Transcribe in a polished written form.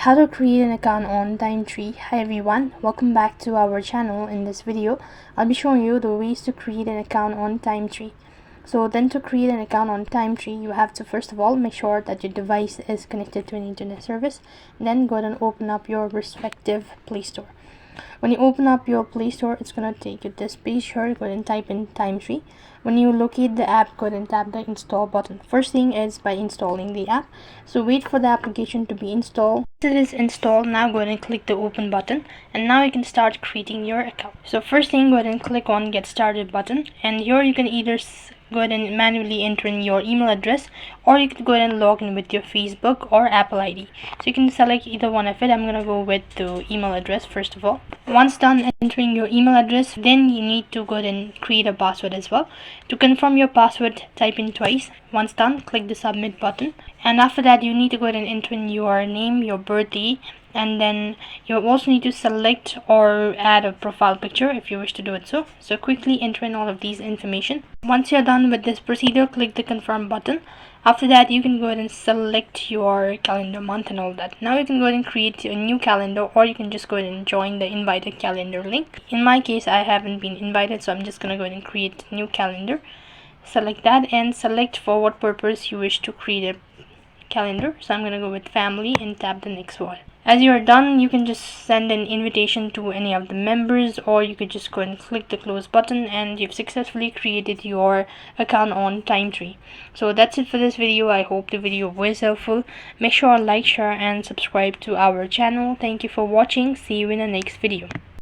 How to create an account on Timetree. Hi everyone, welcome back to our channel. In this video I'll be showing you the ways to create an account on Timetree. So then, to create an account on Timetree, you have to first of all make sure that your device is connected to an internet service. Then go ahead and open up your respective Play Store. When you open up your Play Store, it's gonna take you to this page here. Go ahead and type in Timetree. When you locate the app, go ahead and tap the install button. First thing is by installing the app. So wait for the application to be installed. Once it is installed, now go ahead and click the open button, and now you can start creating your account. So first thing, go ahead and click on get started button, and here you can either go ahead and manually enter in your email address, or you can go ahead and log in with your Facebook or Apple ID. So you can select either one of it. I'm gonna go with the email address first of all. Once done entering your email address, then you need to go ahead and create a password as well. To confirm your password, type in twice. Once done, click the submit button, and after that you need to go ahead and enter in your name, your birthday, and then you also need to select or add a profile picture if you wish to do it. So quickly enter in all of these information. Once you're done with this procedure, click the confirm button. After that, you can go ahead and select your calendar month and all that. Now you can go ahead and create a new calendar, or you can just go ahead and join the invited calendar link. In my case, I haven't been invited, so I'm just gonna go ahead and create a new calendar. Select that and select for what purpose you wish to create a calendar. So I'm gonna go with family and tap the next one. As you are done, you can just send an invitation to any of the members, or you could just go and click the close button, and you've successfully created your account on Timetree. So that's it for this video. I hope the video was helpful. Make sure to like, share and subscribe to our channel. Thank you for watching. See you in the next video.